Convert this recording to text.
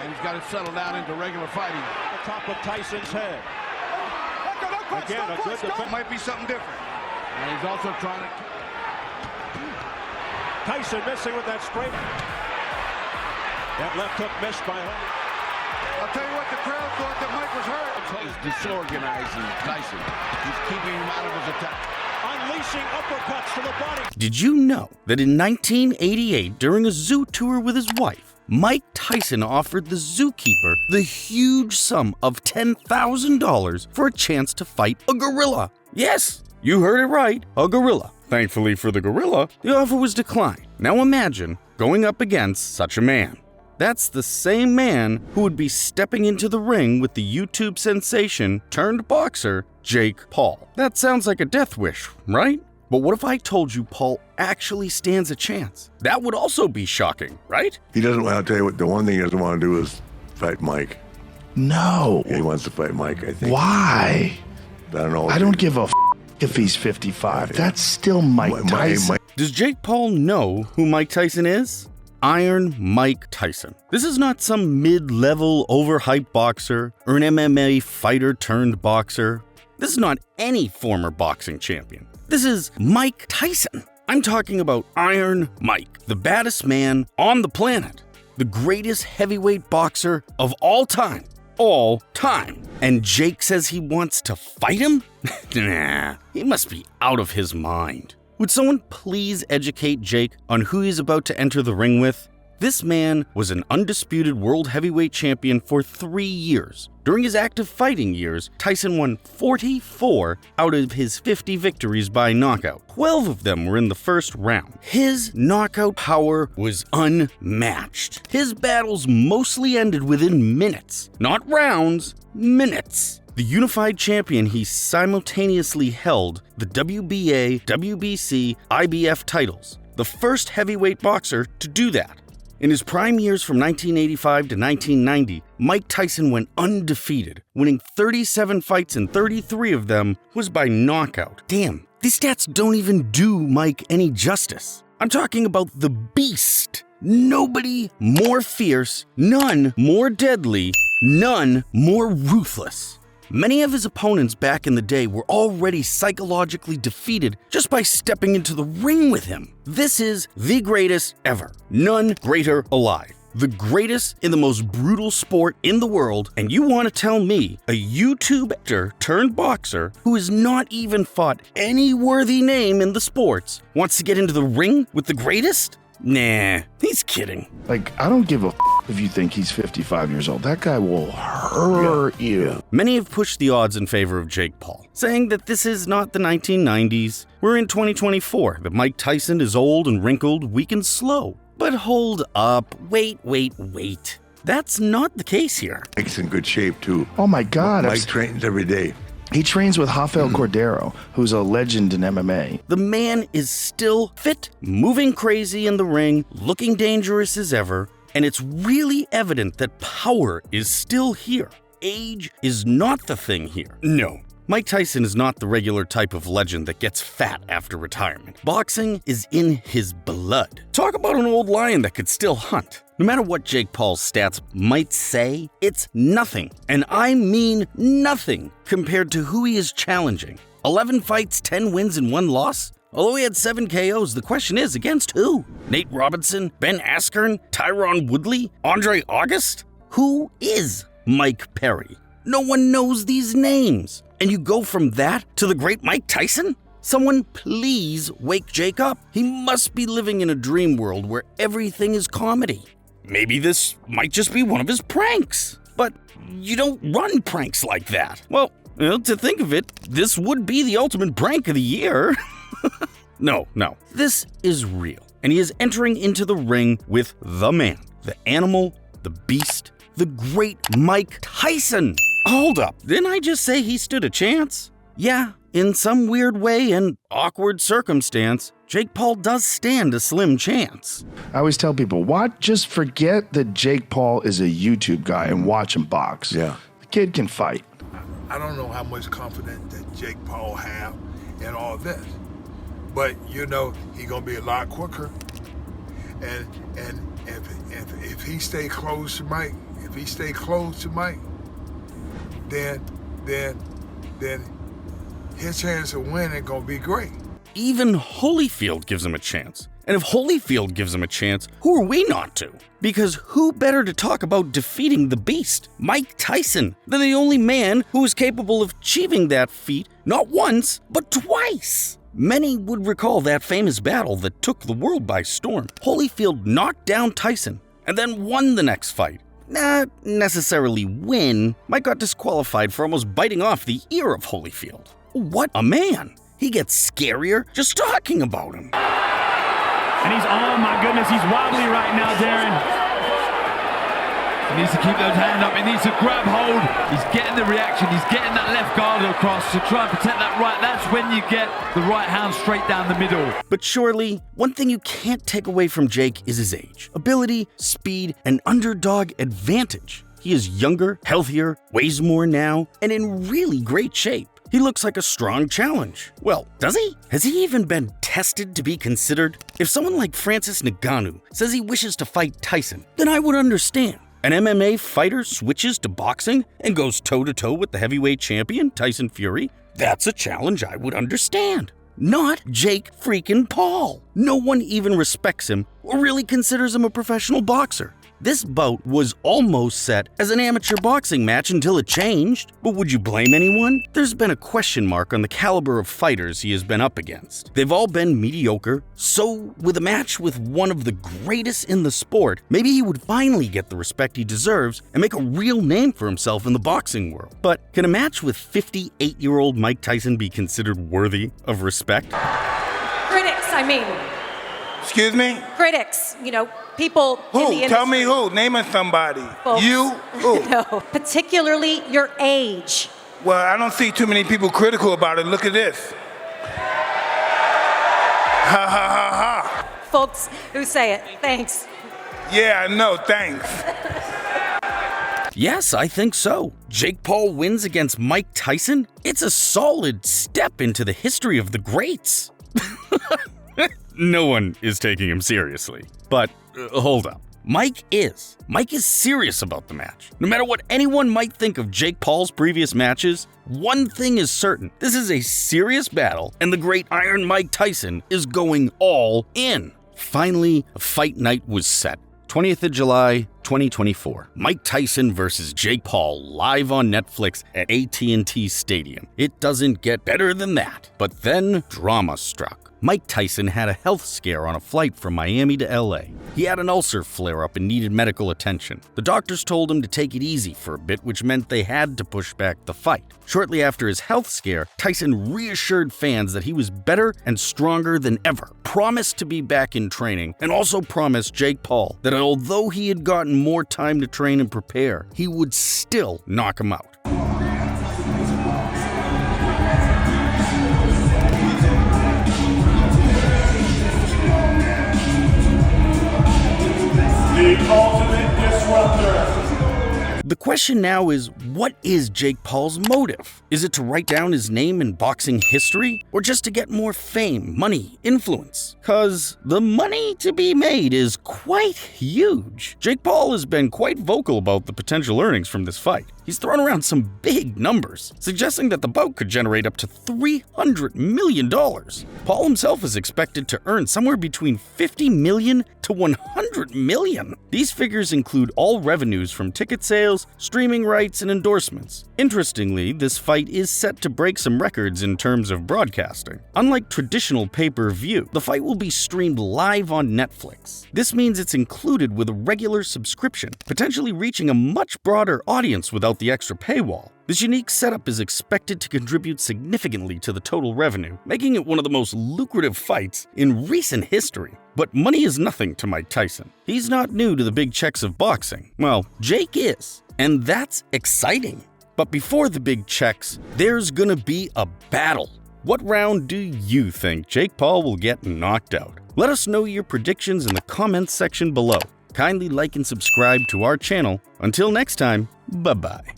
And he's got to settle down into regular fighting. The top of Tyson's head. Again, a good defense. Might be something different. And he's also trying to... Tyson missing with that straight. That left hook missed by Honey. I'll tell you what, the crowd thought that Mike was hurt. He's disorganizing Tyson. He's keeping him out of his attack. Unleashing uppercuts to the body. Did you know that in 1988, during a zoo tour with his wife, Mike Tyson offered the zookeeper the huge sum of $10,000 for a chance to fight a gorilla? Yes, you heard it right, a gorilla. Thankfully for the gorilla, the offer was declined. Now imagine going up against such a man. That's the same man who would be stepping into the ring with the YouTube sensation turned boxer, Jake Paul. That sounds like a death wish, right? But what if I told you Paul actually stands a chance? That would also be shocking, right? He doesn't want to tell you what, the one thing he doesn't want to do is fight Mike. No. Yeah, he wants to fight Mike, I think. Why? I don't know. I don't give a if he's 55. Yeah. That's still Mike Tyson. Does Jake Paul know who Mike Tyson is? Iron Mike Tyson. This is not some mid-level overhyped boxer or an MMA fighter turned boxer. This is not any former boxing champion. This is Mike Tyson. I'm talking about Iron Mike, the baddest man on the planet, the greatest heavyweight boxer of all time. All time. And Jake says he wants to fight him? Nah, he must be out of his mind. Would someone please educate Jake on who he's about to enter the ring with? This man was an undisputed world heavyweight champion for 3 years. During his active fighting years, Tyson won 44 out of his 50 victories by knockout. 12 of them were in the first round. His knockout power was unmatched. His battles mostly ended within minutes. Not rounds, minutes. The unified champion, he simultaneously held the WBA, WBC, IBF titles, the first heavyweight boxer to do that. In his prime years from 1985 to 1990, Mike Tyson went undefeated, winning 37 fights and 33 of them was by knockout. Damn, these stats don't even do Mike any justice. I'm talking about the beast. Nobody more fierce, none more deadly, none more ruthless. Many of his opponents back in the day were already psychologically defeated just by stepping into the ring with him. This is the greatest ever. None greater alive. The greatest in the most brutal sport in the world, and you want to tell me a YouTube actor turned boxer who has not even fought any worthy name in the sports wants to get into the ring with the greatest? Nah, he's kidding. Like, I don't give a if you think he's 55 years old. That guy will hurt you. Many have pushed the odds in favor of Jake Paul, saying that this is not the 1990s. We're in 2024, that Mike Tyson is old and wrinkled, weak and slow. But hold up, wait. That's not the case here. Mike's in good shape, too. Oh my God. Mike trains every day. He trains with Rafael Cordero, who's a legend in MMA. The man is still fit, moving crazy in the ring, looking dangerous as ever, and it's really evident that power is still here. Age is not the thing here. No. Mike Tyson is not the regular type of legend that gets fat after retirement. Boxing is in his blood. Talk about an old lion that could still hunt. No matter what Jake Paul's stats might say, it's nothing, and I mean nothing, compared to who he is challenging. 11 fights, 10 wins, and 1 loss? Although he had 7 KOs, the question is, against who? Nate Robinson, Ben Askren, Tyron Woodley, Andre August? Who is Mike Perry? No one knows these names. And you go from that to the great Mike Tyson? Someone please wake Jake up. He must be living in a dream world where everything is comedy. Maybe this might just be one of his pranks. But you don't run pranks like that. Well, to think of it, this would be the ultimate prank of the year. No. This is real. And he is entering into the ring with the man, the animal, the beast, the great Mike Tyson. Hold up, didn't I just say he stood a chance? Yeah, in some weird way and awkward circumstance, Jake Paul does stand a slim chance. I always tell people, just forget that Jake Paul is a YouTube guy and watch him box. Yeah. The kid can fight. I don't know how much confidence that Jake Paul have in all this, but you know he's gonna be a lot quicker, and if he stay close to Mike, if he stay close to Mike, then his chance of winning gonna be great. Even Holyfield gives him a chance. And if Holyfield gives him a chance, who are we not to? Because who better to talk about defeating the beast, Mike Tyson, than the only man who is capable of achieving that feat not once, but twice? Many would recall that famous battle that took the world by storm. Holyfield knocked down Tyson and then won the next fight. Not necessarily win. Mike got disqualified for almost biting off the ear of Holyfield. What a man! He gets scarier just talking about him. And he's, oh my goodness, he's wobbly right now, Darren. He needs to keep those hands up, he needs to grab hold. He's getting the reaction, he's getting that left guard across to try and protect that right. That's when you get the right hand straight down the middle. But surely, one thing you can't take away from Jake is his age, ability, speed, and underdog advantage. He is younger, healthier, weighs more now, and in really great shape. He looks like a strong challenge. Well, does he? Has he even been tested to be considered? If someone like Francis Ngannou says he wishes to fight Tyson, then I would understand. An MMA fighter switches to boxing and goes toe-to-toe with the heavyweight champion, Tyson Fury? That's a challenge I would understand. Not Jake freaking Paul. No one even respects him or really considers him a professional boxer. This bout was almost set as an amateur boxing match until it changed. But would you blame anyone? There's been a question mark on the caliber of fighters he has been up against. They've all been mediocre, so with a match with one of the greatest in the sport, maybe he would finally get the respect he deserves and make a real name for himself in the boxing world. But can a match with 58-year-old Mike Tyson be considered worthy of respect? Critics, I mean. Excuse me? Critics, people in the industry. Tell me who? Name somebody. Folks. You? Who? No, particularly your age. Well, I don't see too many people critical about it. Look at this. Ha ha ha ha. Folks who say it. Thanks. Yeah, I know. Thanks. Yes, I think so. Jake Paul wins against Mike Tyson? It's a solid step into the history of the greats. No one is taking him seriously. But hold up. Mike is serious about the match. No matter what anyone might think of Jake Paul's previous matches, one thing is certain. This is a serious battle, and the great Iron Mike Tyson is going all in. Finally, a fight night was set. 20th of July, 2024. Mike Tyson versus Jake Paul live on Netflix at AT&T Stadium. It doesn't get better than that. But then drama struck. Mike Tyson had a health scare on a flight from Miami to LA. He had an ulcer flare-up and needed medical attention. The doctors told him to take it easy for a bit, which meant they had to push back the fight. Shortly after his health scare, Tyson reassured fans that he was better and stronger than ever, promised to be back in training, and also promised Jake Paul that although he had gotten more time to train and prepare, he would still knock him out. The ultimate disruptor. The question now is, what is Jake Paul's motive? Is it to write down his name in boxing history? Or just to get more fame, money, influence? Cause the money to be made is quite huge. Jake Paul has been quite vocal about the potential earnings from this fight. He's thrown around some big numbers, suggesting that the bout could generate up to $300 million. Paul himself is expected to earn somewhere between $50 million to $100 million. These figures include all revenues from ticket sales, streaming rights, and endorsements. Interestingly, this fight is set to break some records in terms of broadcasting. Unlike traditional pay-per-view, the fight will be streamed live on Netflix. This means it's included with a regular subscription, potentially reaching a much broader audience without the extra paywall. This unique setup is expected to contribute significantly to the total revenue, making it one of the most lucrative fights in recent history. But money is nothing to Mike Tyson. He's not new to the big checks of boxing. Well, Jake is, and that's exciting. But before the big checks, there's gonna be a battle. What round do you think Jake Paul will get knocked out? Let us know your predictions in the comments section below. Kindly like and subscribe to our channel. Until next time, bye-bye.